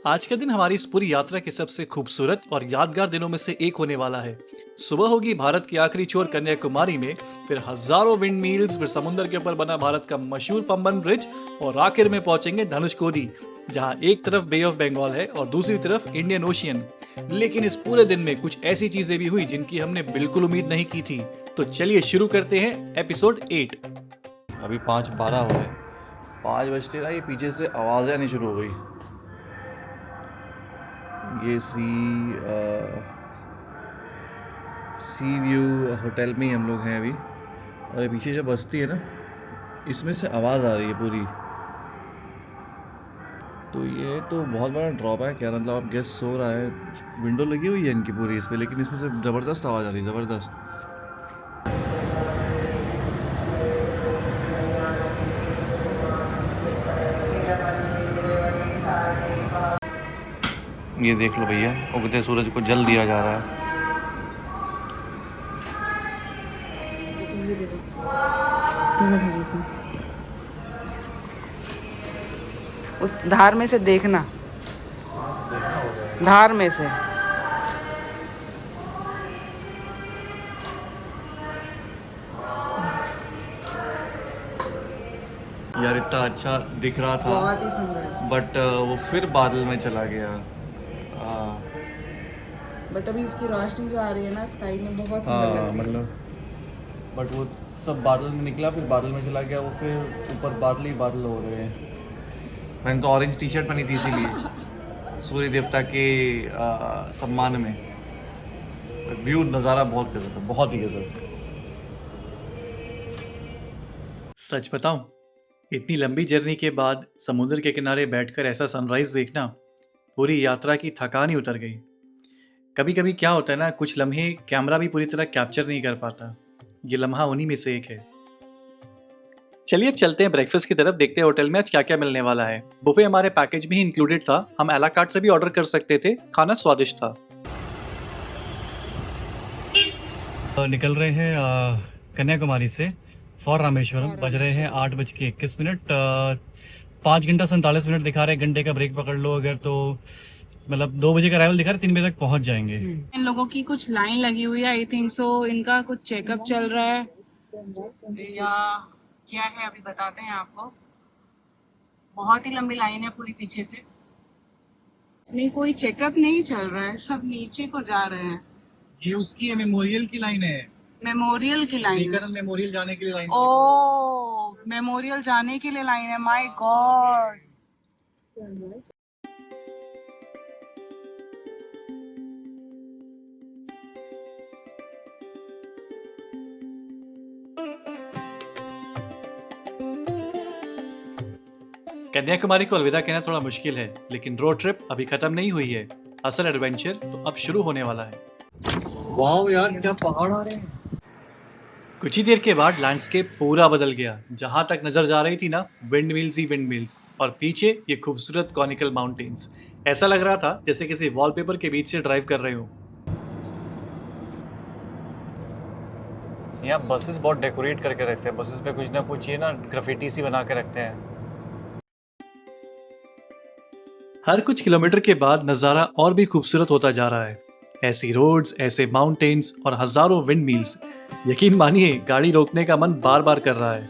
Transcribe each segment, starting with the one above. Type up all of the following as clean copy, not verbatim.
आज का दिन हमारी इस पूरी यात्रा के सबसे खूबसूरत और यादगार दिनों में से एक होने वाला है। सुबह होगी भारत की आखिरी छोर कन्याकुमारी में, फिर हजारों विंड मिल्स, फिर समुद्र के ऊपर बना भारत का मशहूर पंबन ब्रिज और आखिर में पहुंचेंगे धनुषकोडी, जहां एक तरफ बे ऑफ बंगाल है और दूसरी तरफ इंडियन ओशियन। लेकिन इस पूरे दिन में कुछ ऐसी चीजें भी हुई जिनकी हमने बिल्कुल उम्मीद नहीं की थी। तो चलिए शुरू करते हैं एपिसोड 8। अभी 5:12 हो गए। 5 बजते ना ये पीछे से आवाज़ें आनी शुरू हो गई। ये सी व्यू होटल में ही हम लोग हैं अभी, और ये पीछे जो बस्ती है ना, इसमें से आवाज़ आ रही है पूरी। तो ये तो बहुत बड़ा ड्रॉबैक है, मतलब आप गेस्ट सो रहा है, विंडो लगी हुई है इनकी पूरी इस पर, लेकिन इसमें से ज़बरदस्त आवाज़ आ रही है, ज़बरदस्त। ये देख लो भैया, उगते सूरज को जल दिया जा रहा है। उस धार में से देखना, धार में से। यार इतना अच्छा दिख रहा था, बहुत ही सुंदर। बट वो फिर बादल में चला गया। बट अभी उसकी रोशनी जो आ रही है ना स्काई में, बहुत सुंदर लग हाँ रही है। मतलब, बट वो सब बादल में निकला, फिर बादल में चला गया, वो फिर ऊपर बादल ही बादल हो रहे हैं। मैंने तो ऑरेंज टी शर्ट पहनी थी इसीलिए, सूर्य देवता के सम्मान में। व्यू नज़ारा बहुत गजब है, बहुत ही गजब। सच बताऊं, इतनी लंबी जर्नी के बाद समुद्र के किनारे बैठकर ऐसा सनराइज देखना, पूरी यात्रा की थकान ही उतर गई। कभी कभी क्या होता है ना, कुछ लम्हे कैमरा भी पूरी तरह कैप्चर नहीं कर पाता। ये लम्हा उन्हीं में से एक है। चलिए अब चलते हैं ब्रेकफास्ट की तरफ, देखते हैं होटल में आज क्या क्या मिलने वाला है। बुफे हमारे पैकेज में ही इंक्लूडेड था, हम एला कार्ट से भी ऑर्डर कर सकते थे। खाना स्वादिष्ट था। निकल रहे हैं कन्याकुमारी से फॉर रामेश्वरम। बज रहे हैं 8:21। 5 घंटा 47 मिनट दिखा रहे, घंटे का ब्रेक पकड़ लो अगर तो, मतलब 2 बजे का अराइवल दिखा रहे, 3 बजे तक पहुंच जाएंगे। इन लोगों की कुछ लाइन लगी हुई है, आई थिंक सो इनका कुछ चेकअप चल रहा है या क्या है, अभी बताते हैं आपको। बहुत ही लंबी लाइन है पूरी पीछे से। नहीं, कोई चेकअप नहीं चल रहा है, सब नीचे को जा रहे हैं। ये उसकी है, मेमोरियल की लाइन है। मेमोरियल की लाइन है। विवेकानंद मेमोरियल जाने के लिए लाइन। ओ, मेमोरियल जाने के लिए लाइन है, माय गॉड। कन्याकुमारी को अलविदा कहना थोड़ा मुश्किल है, लेकिन रोड ट्रिप अभी खत्म नहीं हुई है। असल एडवेंचर तो अब शुरू होने वाला है। वाह यार, क्या पहाड़ आ रहे हैं। कुछ ही देर के बाद लैंडस्केप पूरा बदल गया। जहां तक नजर जा रही थी ना, विंड मिल्स ही विंड मिल्स, और पीछे ये खूबसूरत कॉनिकल माउंटेन्स। ऐसा लग रहा था जैसे किसी वॉलपेपर के बीच से ड्राइव कर रहे हो। यहाँ बसेस बहुत डेकोरेट करके रखते हैं, बसेस पे कुछ ना कुछ ये ना ग्राफिटी सी बना के रखते हैं। हर कुछ किलोमीटर के बाद नज़ारा और भी खूबसूरत होता जा रहा है। ऐसी रोड्स, ऐसे माउंटेन्स और हजारों विंड मिल्स, यकीन मानिए गाड़ी रोकने का मन बार बार कर रहा है।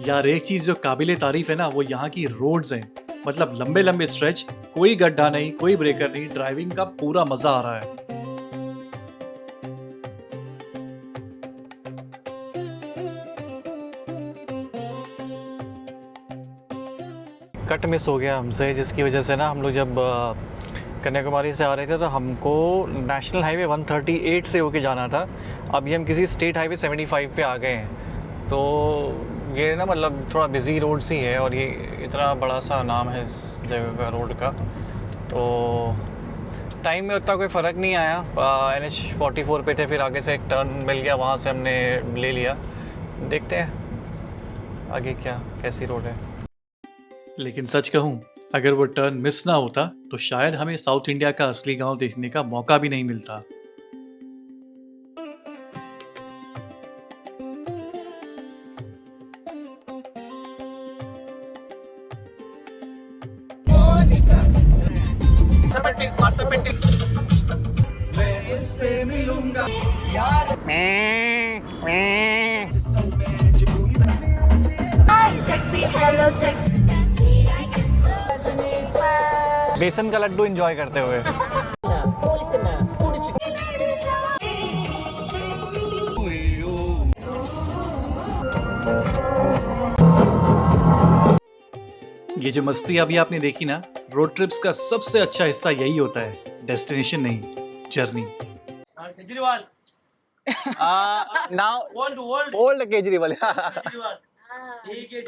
यार एक चीज जो काबिले तारीफ है ना, वो यहाँ की रोड्स हैं। मतलब लंबे लंबे स्ट्रेच, कोई गड्ढा नहीं, कोई ब्रेकर नहीं, ड्राइविंग का पूरा मजा आ रहा है। कट मिस हो गया हमसे, जिसकी वजह से ना हम लोग जब कन्याकुमारी से आ रहे थे तो हमको नेशनल हाईवे 138 से होके जाना था। अभी हम किसी स्टेट हाईवे 75 पे आ गए हैं। तो ये ना मतलब थोड़ा बिज़ी रोड सी है, और ये इतना बड़ा सा नाम है इस जगह का, रोड का। तो टाइम में उतना कोई फ़र्क नहीं आया। NH 44 पे थे, फिर आगे से एक टर्न मिल गया, वहाँ से हमने ले लिया। देखते हैं आगे क्या कैसी रोड है। लेकिन सच कहूं, अगर वो टर्न मिस ना होता तो शायद हमें साउथ इंडिया का असली गांव देखने का मौका भी नहीं मिलता। बेसन का लड्डू एंजॉय करते हुए। ये जो मस्ती अभी आपने देखी ना, रोड ट्रिप्स का सबसे अच्छा हिस्सा यही होता है, डेस्टिनेशन नहीं, journey. Kejriwal now old old Kejriwal. Kejriwal ठीक है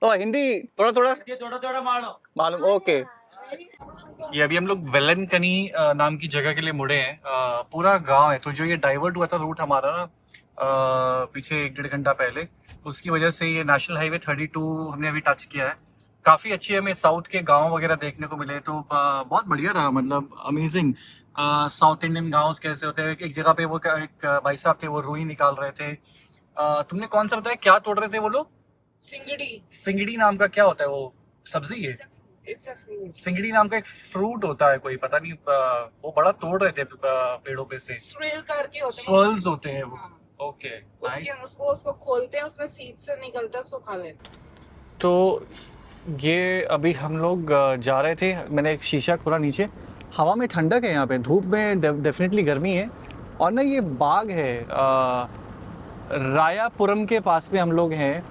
तो हिंदी थोड़ा थोड़ा ये थोड़ा थोड़ा मारो मालूम। ओके। ये अभी हम लोग वेलनकनी नाम की जगह के लिए मुड़े हैं। पूरा गांव है, तो जो ये डाइवर्ट हुआ था रूट हमारा ना पीछे 1-1.5 घंटा पहले, उसकी वजह से ये नेशनल हाईवे 32 हमने अभी टच किया है। काफ़ी अच्छी हमें साउथ के गांव वगैरह देखने को मिले, तो बहुत बढ़िया रहा, मतलब अमेजिंग। साउथ इंडियन गांव कैसे होते हैं। एक जगह पे वो एक भाई साहब थे, वो रुई निकाल रहे थे। तुमने कौन सा बताया, क्या तोड़ रहे थे वो लोग? सिंगड़ी। सिंगड़ी नाम का क्या होता है वो सब्जी है? It's a fruit. सिंगड़ी नाम का एक फ्रूट होता है, कोई पता नहीं, वो बड़ा तोड़ रहे थे पेड़ों पे से। स्विल करके होते हैं। स्वर्ल्स होते हैं वो। हाँ। ओके, उसके उसको खोलते हैं, उसमें सीड से निकलता है, उसको खा लेते हैं। तो ये अभी हम लोग जा रहे थे, मैंने एक शीशा खोला नीचे। हवा में ठंडक है यहाँ पे, धूप में डेफिनेटली गर्मी है। और ना ये बाग है रायापुरम के पास में हम लोग हैं।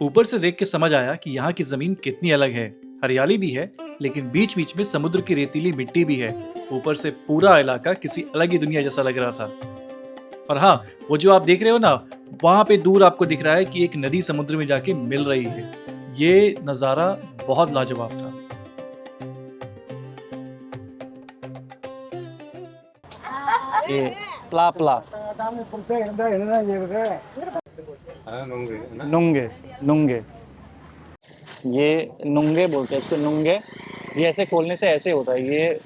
ऊपर से देख के समझ आया कि यहाँ की जमीन कितनी अलग है। हरियाली भी है, लेकिन बीच बीच में समुद्र की रेतीली मिट्टी भी है। ऊपर से पूरा इलाका किसी अलग ही दुनिया जैसा लग रहा था। और हाँ, वो जो आप देख रहे हो ना, वहां पे दूर आपको दिख रहा है कि एक नदी समुद्र में जाके मिल रही है। ये नजारा बहुत लाजवाब था। ये प्ला प्ला नुंगे नुंगे, ये नुंगे बोलते हैं इसको, नुंगे। ये ऐसे खोलने से ऐसे होता है, ये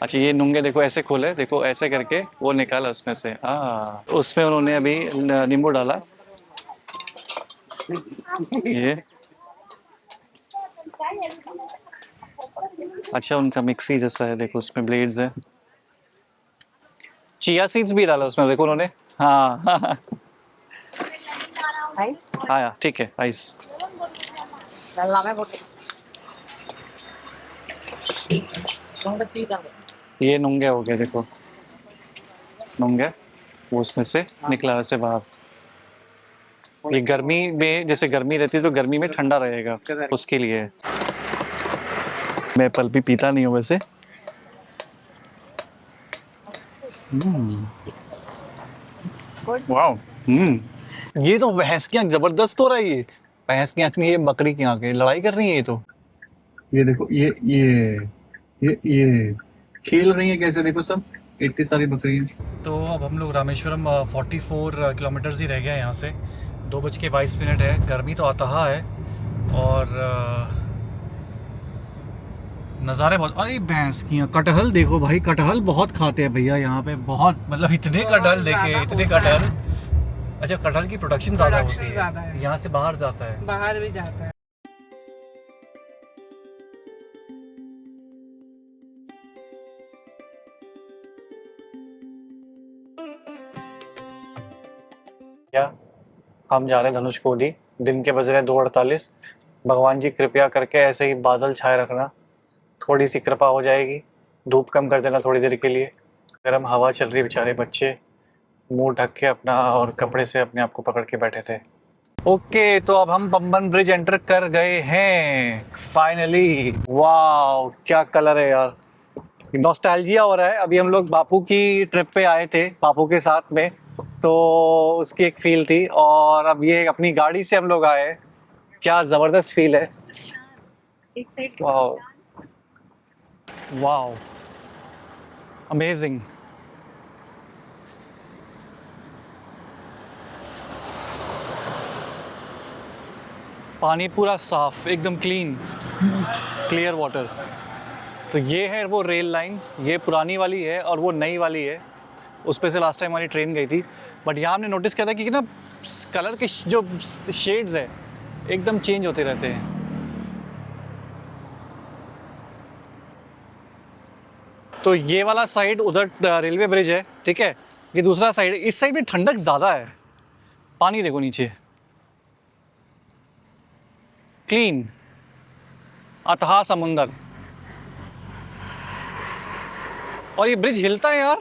अच्छा, ये नुंगे देखो ऐसे खोले, देखो ऐसे करके वो निकाला उसमें से। उसमें उन्होंने अभी नींबू डाला। ये अच्छा, उनका मिक्सी जैसा है, देखो उसमें ब्लेड्स है। चिया सीड्स भी डाला उसमें, देखो उन्होंने। हाँ हाँ ठीक है, आइस। ये नुंगे हो गए, देखो नुंगे, वो उसमें से निकला वैसे बाहर। ये गर्मी में, जैसे गर्मी रहती है तो गर्मी में ठंडा रहेगा, उसके लिए। मैं पल भी पीता नहीं हूँ वैसे। वाओ। ये तो भैंस की आंख जबरदस्त हो रहा है। ये भैंस की आंख नहीं, ये बकरी की आंख है, लड़ाई कर रही है ये तो। ये देखो, ये खेल रही है कैसे, देखो सब, इतनी सारी बकरियां। तो अब हम लोग रामेश्वरम 44 किलोमीटर्स ही रह गए यहाँ से। 2:22 है। गर्मी तो अतः है, और नज़ारे बहुत। अरे भैंस की कटहल देखो भाई, कटहल बहुत खाते हैं भैया यहाँ पे, बहुत, मतलब इतने कटहल देखे, इतने कटहल। अच्छा, कटहल की प्रोडक्शन ज़्यादा होती है, यहाँ से बाहर जाता है। बाहर भी जाता है। क्या हम जा रहे हैं धनुषकोडी, दिन के बज रहे हैं 2:48। भगवान जी कृपया करके ऐसे ही बादल छाए रखना, थोड़ी सी कृपा हो जाएगी, धूप कम कर देना थोड़ी देर के लिए। गर्म हवा चल रही, बेचारे बच्चे मुंह ढक के अपना और कपड़े से अपने आप को पकड़ के बैठे थे। ओके, तो अब हम पंबन ब्रिज एंटर कर गए हैं फाइनली। वाह, क्या कलर है यार, नॉस्टैल्जिया हो रहा है। अभी हम लोग बापू की ट्रिप पे आए थे, बापू के साथ में, तो उसकी एक फील थी। और अब ये अपनी गाड़ी से हम लोग आए, क्या ज़बरदस्त फील है। वाह वाह, अमेजिंग। पानी पूरा साफ, एकदम क्लीन, क्लियर वाटर। तो ये है वो रेल लाइन, ये पुरानी वाली है और वो नई वाली है। उस पे से लास्ट टाइम हमारी ट्रेन गई थी। बट यहाँ हमने नोटिस किया था कि ना कलर के जो शेड्स है एकदम चेंज होते रहते हैं। तो ये वाला साइड उधर रेलवे ब्रिज है, ठीक है। ये दूसरा साइड है, इस साइड में ठंडक ज़्यादा है। पानी देखो नीचे, क्लीन अथाह समुंदर। और ये ब्रिज हिलता है यार,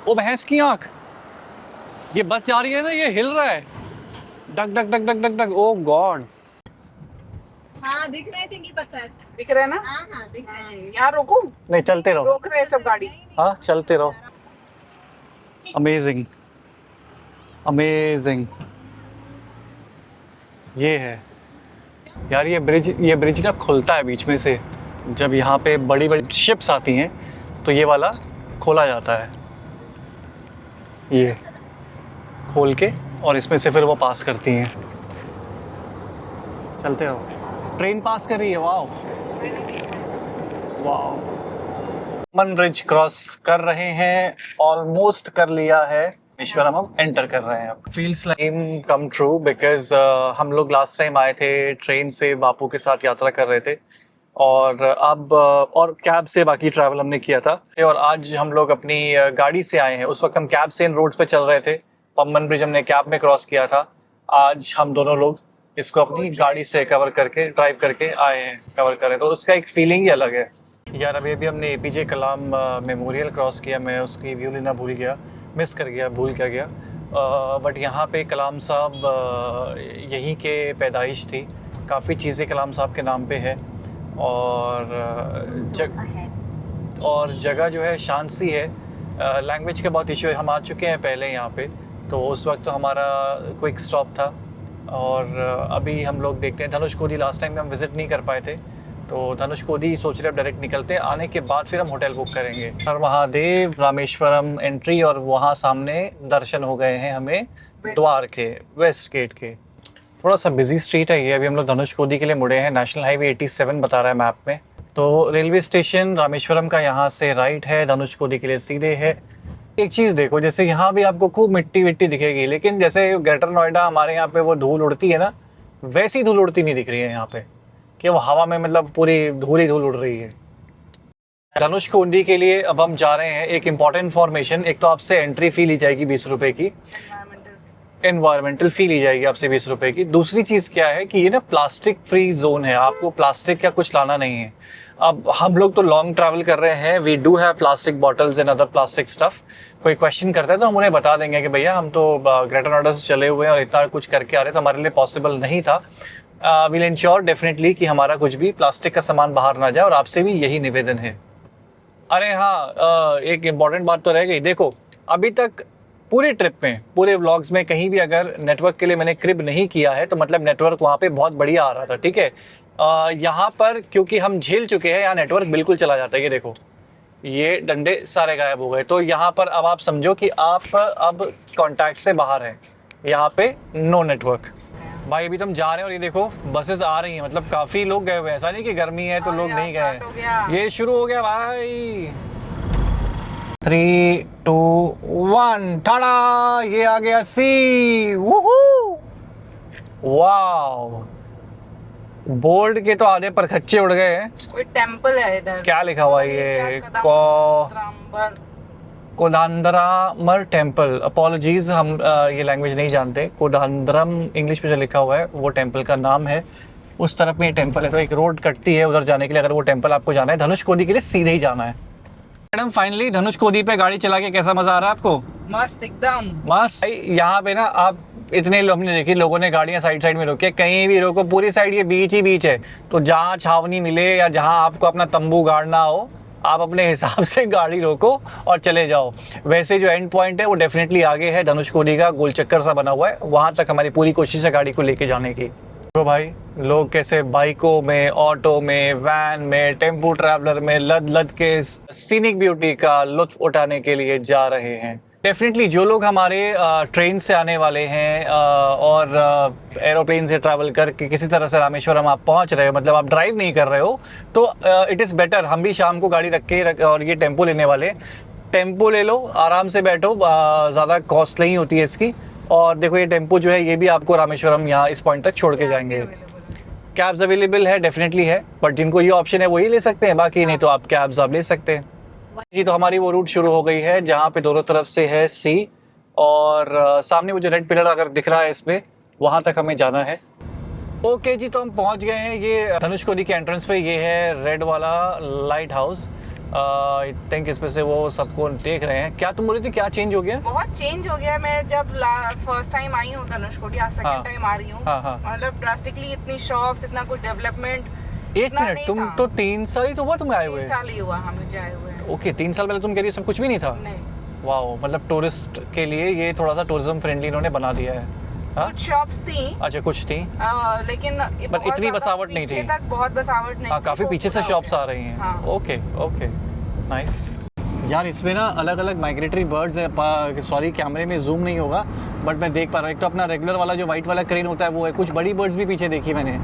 वो भैंस की आंख। ये बस जा रही है ना, ये हिल रहा है, duck duck duck duck duck duck. Oh God. हाँ दिख रहे हैं चिंकी पत्थर। दिख रहे हैं ना? हाँ हाँ दिख रहे हैं। यहाँ रोकूं? नहीं, चलते रहो। रोक रहे हैं सब गाड़ी। हाँ चलते रहो। Amazing amazing. ये है यार, ये ब्रिज ना खुलता है बीच में से। जब यहाँ पे बड़ी बड़ी शिप्स आती हैं तो ये वाला खोला जाता है, ये खोल के, और इसमें से फिर वो पास करती हैं। चलते रहो। ट्रेन पास कर रही है। Wow wow. मन ब्रिज क्रॉस कर रहे हैं, ऑलमोस्ट कर लिया है। रामेश्वरम हम एंटर कर रहे हैं। अब feels like come true because हम लोग लास्ट टाइम आए थे ट्रेन से, बापू के साथ यात्रा कर रहे थे, और अब और कैब से बाकी ट्रैवल हमने किया था। और आज हम लोग अपनी गाड़ी से आए हैं। उस वक्त हम कैब से इन रोड्स पे चल रहे थे। पम्बन ब्रिज हमने कैब में क्रॉस किया था। आज हम दोनों लोग इसको अपनी गाड़ी से कवर करके, ड्राइव करके आए हैं, कवर करें, तो उसका एक फीलिंग ही अलग है यार। अभी हमने APJ कलाम मेमोरियल क्रॉस किया। मैं उसकी व्यू लेना भूल गया, मिस कर गया, भूल क्या गया। बट यहाँ पे कलाम साहब यहीं के पैदाइश थी। काफ़ी चीज़ें कलाम साहब के नाम पे है, और जगह जो है शांत सी है। लैंग्वेज का बहुत इशू है। हम आ चुके हैं पहले यहाँ पे, तो उस वक्त तो हमारा क्विक स्टॉप था। और अभी हम लोग देखते हैं धनुषकोडी। लास्ट टाइम में हम विज़िट नहीं कर पाए थे, तो धनुषकोडी सोच रहे अब डायरेक्ट निकलते हैं। आने के बाद फिर हम होटल बुक करेंगे। हर महादेव रामेश्वरम एंट्री, और वहाँ सामने दर्शन हो गए हैं हमें द्वार के, वेस्ट गेट के। थोड़ा सा बिजी स्ट्रीट है ये। अभी हम लोग धनुषकोडी के लिए मुड़े हैं। नेशनल हाईवे 87 बता रहा है मैप में। तो रेलवे स्टेशन रामेश्वरम का यहाँ से राइट है, धनुषकोडी के लिए सीधे है। एक चीज़ देखो, जैसे यहाँ भी आपको खूब मिट्टी विट्टी दिखेगी, लेकिन जैसे ग्रेटर नोएडा हमारे यहाँ पे वो धूल उड़ती है ना, वैसी धूल उड़ती नहीं दिख रही है यहाँ पे, कि वो हवा में मतलब पूरी धूल ही धूल उड़ रही है। धनुषकोडी के लिए अब हम जा रहे हैं। एक इम्पॉर्टेंट इन्फॉर्मेशन, एक तो आपसे एंट्री फ़ी ली जाएगी 20 रुपये की, एनवायरमेंटल फ़ी ली जाएगी आपसे 20 रुपये की। दूसरी चीज़ क्या है कि ये ना प्लास्टिक फ्री जोन है, आपको प्लास्टिक का कुछ लाना नहीं है। अब हम लोग तो लॉन्ग ट्रैवल कर रहे हैं, we do have plastic bottles and other plastic stuff. कोई क्वेश्चन करता है तो हम उन्हें बता देंगे कि भैया हम तो ग्रेटर नोएडा से चले हुए हैं और इतना कुछ करके आ रहे हैं, तो हमारे लिए पॉसिबल नहीं था। विल इंश्योर डेफिनेटली कि हमारा कुछ भी प्लास्टिक का सामान बाहर ना जाए, और आपसे भी यही निवेदन है। अरे हाँ, एक इम्पॉर्टेंट बात तो रह गई। देखो, अभी तक पूरे ट्रिप में, पूरे व्लॉग्स में कहीं भी अगर नेटवर्क के लिए मैंने क्रिब नहीं किया है, तो मतलब नेटवर्क वहाँ पे बहुत बढ़िया आ रहा था, ठीक है। यहाँ पर क्योंकि हम झेल चुके हैं, यहाँ नेटवर्क बिल्कुल चला जाता है। ये देखो, ये डंडे सारे गायब हो गए। तो यहाँ पर अब आप समझो कि आप अब कॉन्टैक्ट से बाहर हैं, यहाँ पे नो नेटवर्क। भाई अभी तुम जा रहे हैं और ये देखो बसेस आ रही हैं, मतलब काफ़ी लोग गए हुए हैं। ऐसा नहीं कि गर्मी है तो लोग नहीं गए। ये शुरू हो गया भाई। 3, 2, 1 टाड़ा, ये आ गया सी। वूहू, वाओ। बोर्ड के तो आधे पर खच्चे उड़ गए हैं। कोई टेंपल है इधर। क्या लिखा हुआ है ये? कोदांदरामर टेम्पल। अपॉलॉजीज, हम ये लैंग्वेज नहीं जानते। कोदांदरम इंग्लिश में जो लिखा हुआ है वो टेम्पल का नाम है। उस तरफ में ये टेम्पल है, तो एक रोड कटती है उधर जाने के लिए। अगर वो टेम्पल आपको जाना है, धनुषकोडी के लिए सीधे ही जाना है। मैडम फाइनली धनुषकोडी पे गाड़ी चला के कैसा मजा आ रहा है आपको? मस्त, एकदम मस्त। यहाँ पे ना आप इतने हमने देखी, लोगों ने गाड़ियाँ साइड साइड में रोकी, कहीं भी रोको, पूरी साइड ये बीच ही बीच है। तो जहाँ छावनी मिले या जहाँ आपको अपना तंबू गाड़ना हो, आप अपने हिसाब से गाड़ी रोको और चले जाओ। वैसे जो एंड पॉइंट है वो डेफिनेटली आगे है, धनुषकोडी का गोल चक्कर सा बना हुआ है, वहाँ तक हमारी पूरी कोशिश है गाड़ी को लेके जाने की। तो भाई लोग कैसे बाइकों में, ऑटो में, वैन में, टेम्पो ट्रैवलर में लद लद के सीनिक ब्यूटी का लुत्फ उठाने के लिए जा रहे हैं। डेफिनेटली जो लोग हमारे ट्रेन से आने वाले हैं और एरोप्लेन से ट्रैवल करके किसी तरह से रामेश्वरम आप पहुंच रहे हो, मतलब आप ड्राइव नहीं कर रहे हो, तो इट इज़ बेटर। हम भी शाम को गाड़ी रख के और ये टेम्पो लेने वाले, टेम्पो ले लो, आराम से बैठो, ज़्यादा कॉस्ट नहीं होती है इसकी। और देखो ये टेम्पो जो है ये भी आपको रामेश्वरम यहाँ इस पॉइंट तक छोड़ के जाएंगे। कैब्स अवेलेबल है, डेफिनेटली है, बट जिनको ये ऑप्शन है वही ले सकते हैं, बाकी नहीं तो आप कैब्स आप ले सकते हैं जी। तो हमारी वो रूट शुरू हो गई है जहाँ पे दोनों तरफ से है सी, और सामने वो जो रेड पिलर अगर दिख रहा है इसमें, वहाँ तक हमें जाना है। ओके जी, तो हम पहुँच गए हैं। ये धनुषकोडी के एंट्रेंस पे ये है रेड वाला लाइट हाउस। आई थिंक इसमें से वो सबको देख रहे हैं। क्या तुम बोल रही थी, क्या चेंज हो गया? बहुत चेंज हो गया। मैं जब फर्स्ट टाइम आई हूँ धनुषकोडी, आज हाँ। सेकंड टाइम आ रही हूँ। हाँ। मतलब ड्रास्टिकली इतनी शॉप्स, इतना कुछ डेवलपमेंट। एक मिनट, तुम तो 3 साल ही तो हुआ तुम्हें आए हुए? 3 साल ही हुआ हमें जाए हुए। ओके, 3 साल पहले तुम कह रही हो सब कुछ भी नहीं था? नहीं, वाओ, मतलब टूरिस्ट के लिए ये थोड़ा सा टूरिज्म फ्रेंडली इन्होंने बना दिया है। हाँ? कुछ शॉप्स थी। अच्छा, कुछ थी, लेकिन बट इतनी बसावट नहीं थी। पीछे तक बहुत बसावट नहीं हाँ, थी, काफ़ी वो पीछे से पूरा शॉप्स हो आ गया। रही हैं। हाँ। ओके ओके, नाइस यार। इसमें ना अलग अलग माइग्रेटरी बर्ड्स है। सॉरी, कैमरे में जूम नहीं होगा, बट मैं देख पा रहा हूँ। एक तो अपना रेगुलर वाला जो वाइट वाला क्रेन होता है वो है, कुछ बड़ी बर्ड्स भी पीछे देखी मैंने।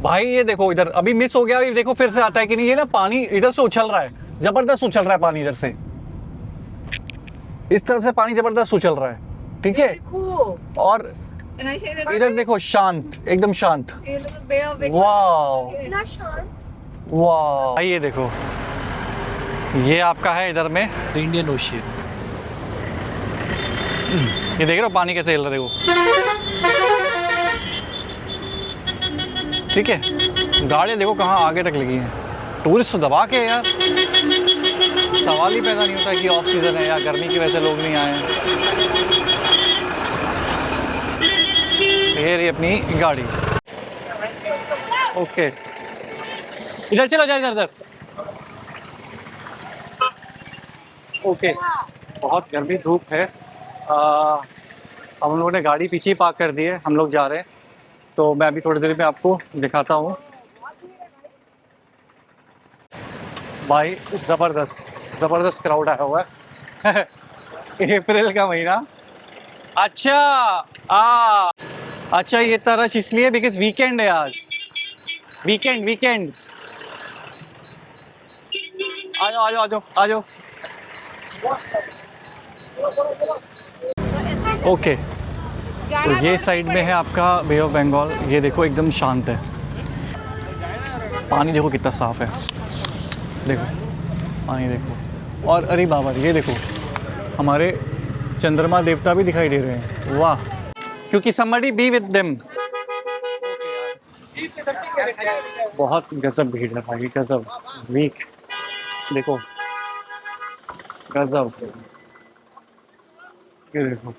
भाई ये देखो, इधर अभी मिस हो गया, अभी देखो फिर से आता है कि नहीं। ये ना पानी इधर से उछल रहा है, जबरदस्त उछल रहा है पानी इधर से, इस तरफ से पानी जबरदस्त उछल रहा है, ठीक है। देखो, और इधर देखो, शांत, एकदम शांत। वाह वाह, भाई ये देखो, ये आपका है इधर में इंडियन ओशियन। ये देख रहे हो पानी कैसे हिल रहा है, देखो, ठीक है। गाड़ियाँ देखो कहाँ आगे तक लगी हैं, टूरिस्ट तो दबा के यार। सवाल ही पैदा नहीं होता कि ऑफ सीजन है या गर्मी की वजह से लोग नहीं आए हैं। ये रही अपनी गाड़ी। ओके, इधर चलो, इधर इधर। ओके, बहुत गर्मी धूप है। हम लोगों ने गाड़ी पीछे ही पार्क कर दी है, हम लोग जा रहे हैं। तो मैं अभी थोड़ी देर में आपको दिखाता हूँ। भाई ज़बरदस्त क्राउड आया हुआ है। अप्रैल का महीना। अच्छा, ये इतना रश इसलिए बिकॉज वीकेंड है आज। वीकेंड। आ जाओ। ओके, तो ये साइड में है आपका बे ऑफ बंगाल। ये देखो एकदम शांत है, पानी देखो कितना साफ है, देखो पानी देखो। और अरे बाबा, ये देखो हमारे चंद्रमा देवता भी दिखाई दे रहे हैं। वाह, क्योंकि somebody be with them। बहुत गजब भीड़ है भाई, गजब। वीक देखो, गजब। ये देखो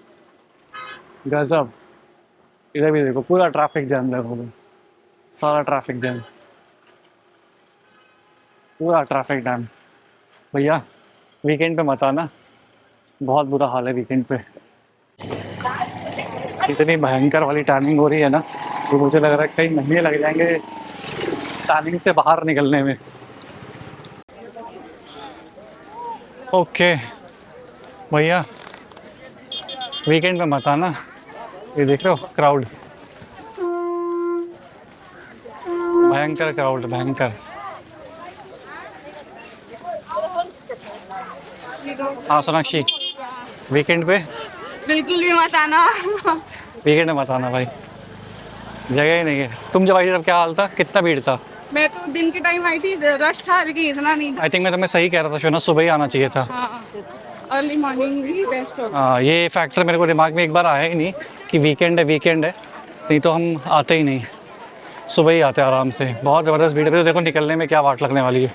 गजब। इधर भी देखो, पूरा ट्रैफिक जाम लगा हुआ है, सारा ट्रैफिक जाम, पूरा ट्रैफिक जाम। भैया वीकेंड पे मत आना, बहुत बुरा हाल है वीकेंड पे। इतनी भयंकर वाली टाइमिंग हो रही है ना, तो मुझे लग रहा है कई महीने लग जाएंगे टाइमिंग से बाहर निकलने में। ओके भैया, वीकेंड पे मत आना। ये देख रहे हो क्राउड, भयंकर क्राउड, भयंकर। हाँ सोनाक्षी, वीकेंड पे बिल्कुल भी मत आना। वीकेंड में मत आना भाई, जगह ही नहीं है। तुम जब आई तब क्या हाल था, कितना भीड़ था? मैं तो दिन के टाइम आई थी, रश था लेकिन इतना नहीं था। आई थिंक मैं तुम्हें सही कह रहा था शोना, सुबह ही आना चाहिए था। हाँ, अर्ली मॉर्निंग ही बेस्ट होगा। हाँ, ये फैक्टर मेरे को दिमाग में एक बार आया ही नहीं कि वीकेंड है, नहीं तो हम आते ही नहीं, सुबह ही आते आराम से। बहुत ज़बरदस्त भीड़ है, तो देखो निकलने में क्या वाट लगने वाली है।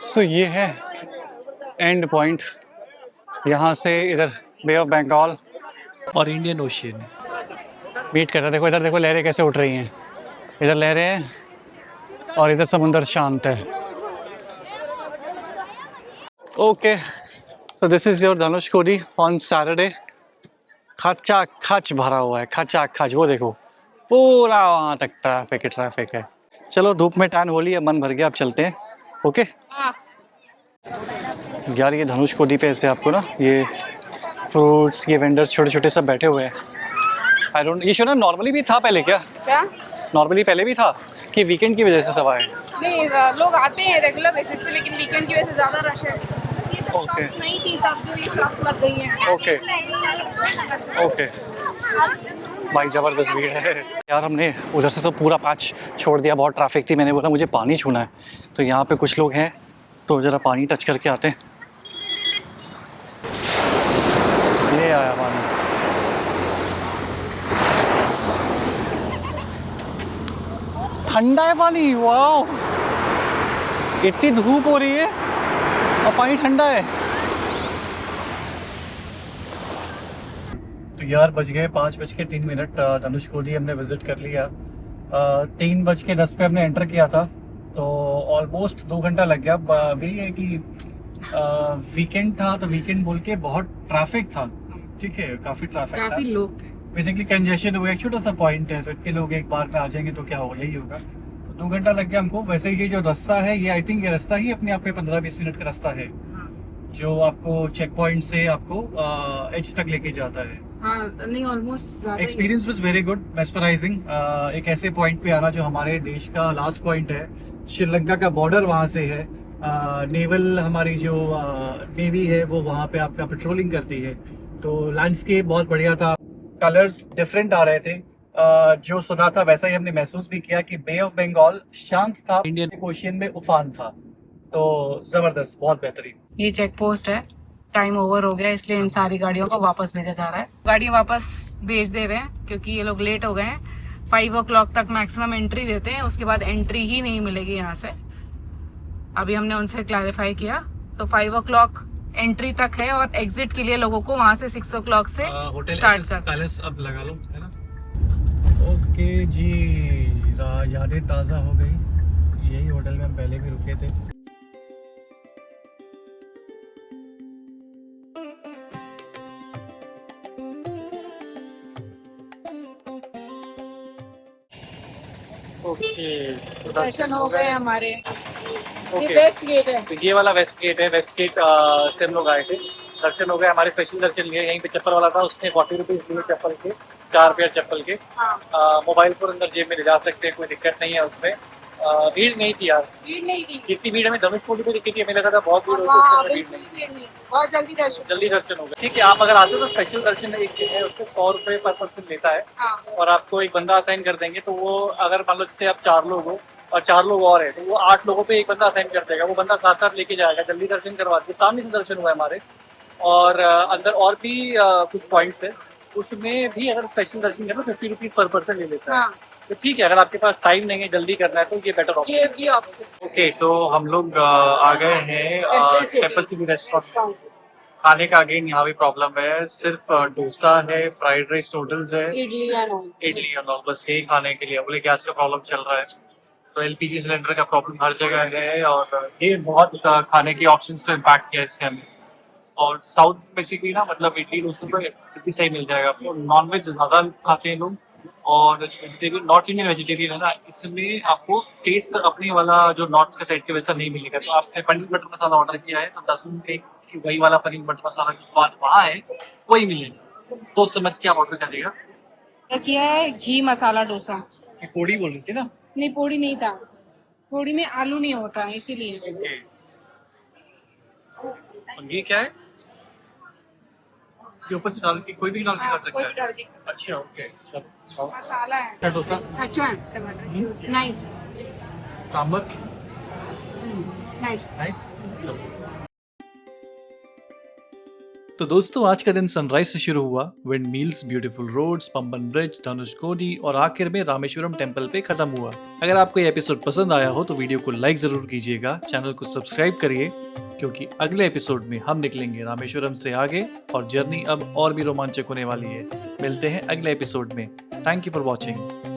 सो ये है एंड पॉइंट, यहाँ से इधर बे ऑफ बंगाल और इंडियन ओशियन मीट करता है। देखो इधर देखो, लहरें कैसे उठ रही हैं, इधर लहरें हैं और इधर समुंदर शांत है। ओके, तो this is your Dhanushkodi on Saturday. खचा खच भरा हुआ है, खचा खच। वो देखो पूरा वहाँ तक ट्रैफिक है। चलो धूप में टैन हो ली है, मन भर गया, अब चलते हैं। ओके यार, ये धनुषकोडी पे ऐसे आपको ना ये फ्रूट्स के वेंडर्स छोटे छोटे सब बैठे हुए हैं। आई डोंट, ये शो ना नॉर्मली भी था पहले क्या? नॉर्मली पहले भी था कि वीकेंड की वजह से सब आए? नहीं, लोग आते हैं रेगुलर बेसिस पे, लेकिन वीकेंड की वजह से ज़्यादा रश है। ये सब Okay. शॉप्स नहीं थी तब जो ये शॉप लग गई हैं। ओके भाई ज़बरदस्त भीड़ है यार। हमने उधर से तो पूरा पैच छोड़ दिया, बहुत ट्रैफिक थी। मैंने बोला मुझे पानी छूना है, तो यहाँ पे कुछ लोग हैं, तो ज़रा पानी टच करके आते हैं। ये आया पानी। ठंडा है पानी, वाह! इतनी धूप हो रही है और पानी ठंडा है। तो यार बज गए 5:03। धनुषकोडी हमने विजिट कर लिया। 3:10 पे हमने एंटर किया था, तो ऑलमोस्ट 2 घंटा लग गया। अभी है कि वीकेंड था, तो वीकेंड बोल के बहुत ट्रैफिक था। ठीक है, काफ़ी ट्रैफिक था, काफी लोग थे। बेसिकली कंजेशन हुआ। एक छोटा सा पॉइंट है, तो इतने लोग एक बार में आ जाएंगे तो क्या होगा, यही होगा। तो 2 घंटा लग गया हमको। वैसे ये जो रास्ता है, ये आई थिंक ये रास्ता ही अपने आप में 15-20 मिनट का रास्ता है, जो आपको चेक पॉइंट से आपको एच तक लेके जाता है। हाँ, नहीं almost experience was very good, mesmerising. एक ऐसे पॉइंट पे आना जो हमारे देश का लास्ट पॉइंट है, श्रीलंका का बॉर्डर वहाँ से है। नेवल हमारी जो नेवी है वो वहाँ पे आपका पेट्रोलिंग करती है। तो लैंडस्केप बहुत बढ़िया था, कलर्स डिफरेंट आ रहे थे। जो सुना था वैसा ही हमने महसूस भी किया कि बे ऑफ बंगाल शांत था, इंडियन ओशियन में उफान था। तो जबरदस्त, बहुत बेहतरीन। ये चेक पोस्ट है, टाइम ओवर हो गया, इसलिए इन सारी गाड़ियों को वापस भेजा जा रहा है। गाड़ी वापस भेज दे रहे हैं क्योंकि ये लोग लेट हो गए हैं। 5 o'clock तक मैक्सिमम एंट्री देते हैं, उसके बाद एंट्री ही नहीं मिलेगी यहाँ से। अभी हमने उनसे क्लैरिफाई किया, तो 5 o'clock एंट्री तक है और एग्जिट के लिए लोगों को वहाँ से 6 o'clock से स्टार्ट कर। पैलेस अब लगा लो, है ना? ओके जी, यादें ताज़ा हो गई। यही होटल में हम पहले भी रुके थे। ओके, दर्शन हो गए हमारे। ये ओके। बेस्ट गेट है। तो ये वाला वेस्ट गेट है। वेस्ट गेट से हम लोग आए थे, दर्शन हो गए हमारे। स्पेशल दर्शन लिए। यहीं पे चप्पल वाला था, उसने 40 रुपीज़ दिए चप्पल के, 4 पेयर चप्पल के। हाँ, मोबाइल फोन अंदर जेब में ले जा सकते हैं, कोई दिक्कत नहीं है उसमें। भीड़ नहीं थी यार, भीड़ नहीं थी। कितनी भीड़ हमें धनुषकोडी पे दिखी थी, हमें लगा था बहुत भीड़ हाँ, होगी। बिल्कुल भीड़ नहीं थी, बहुत जल्दी दर्शन। जल्दी दर्शन हो गए। ठीक है, आप अगर आते हो तो स्पेशल दर्शन एक है, उसपे 100 रुपये पर पर्सन लेता है, हाँ, और आपको एक बंदा असाइन कर देंगे। तो वो अगर मान लो जैसे आप 4 लोग हो और 4 लोग और है, तो वो 8 लोगों पे एक बंदा असाइन कर देगा। वो बंदा साथ साथ लेके जाएगा, जल्दी दर्शन करवा के। सामने से दर्शन हुआ है हमारे। और अंदर और भी कुछ पॉइंट्स है, उसमें भी अगर स्पेशल दर्शन करो 50 रुपीज़ पर पर्सन ले लेता है। हाँ, तो ठीक है, अगर आपके पास टाइम नहीं है, जल्दी करना है, तो ये बेटर ऑप्शन। ये भी ऑप्शन। ओके, तो हम लोग आ गए हैं टेम्पल सिटी रेस्टोरेंट। खाने का अगेन यहाँ भी प्रॉब्लम है, सिर्फ डोसा है, फ्राइड राइस नूडल्स है, इडली एंड ऑल। इडली और बस यही खाने के लिए। बोले गैस का प्रॉब्लम चल रहा है, तो एलपीजी सिलेंडर का प्रॉब्लम हर जगह है, और ये बहुत खाने के ऑप्शंस पे इम्पैक्ट किया इसके हमें। और साउथ बेसिकली ना, मतलब इडली डोसा तो इतनी सही मिल जाएगा आपको। नॉन वेज ज़्यादा खाते हैं लोग, और वेजिटेरियन, नॉर्थ इंडियन वेजिटेरियन है ना, इसमें आपको टेस्ट अपने वाला जो नॉर्थ के साइड के वैसा नहीं मिलेगा। तो आपने पनीर बटर मसाला ऑर्डर किया है, तो 10 मिनट वही वाला पनीर बटर मसाला जो स्वाद वहाँ है वही मिलेगा। सोच समझ के आप ऑर्डर करिएगा। किया है घी मसाला डोसा। पोड़ी बोल रही थी ना? नहीं, पोड़ी नहीं था, पोड़ी में आलू नहीं होता है, इसीलिए। और ये क्या है? ये ऊपर से डाल के कोई भी डाल के खा सकता कोई है। डाल के। अच्छा, ओके, चलो। मसाला है, क्या डोसा? अच्छा है, टमाटर नाइस, सांबर नाइस। नाइस। तो दोस्तों, आज का दिन सनराइज से शुरू हुआ, wind mills, beautiful roads, Pamban bridge, Dhanushkodi और आखिर में रामेश्वरम टेम्पल पे खत्म हुआ। अगर आपको ये एपिसोड पसंद आया हो तो वीडियो को लाइक जरूर कीजिएगा, चैनल को सब्सक्राइब करिए, क्योंकि अगले एपिसोड में हम निकलेंगे रामेश्वरम से आगे और जर्नी अब और भी रोमांचक होने वाली है। मिलते हैं अगले एपिसोड में। Thank you for watching.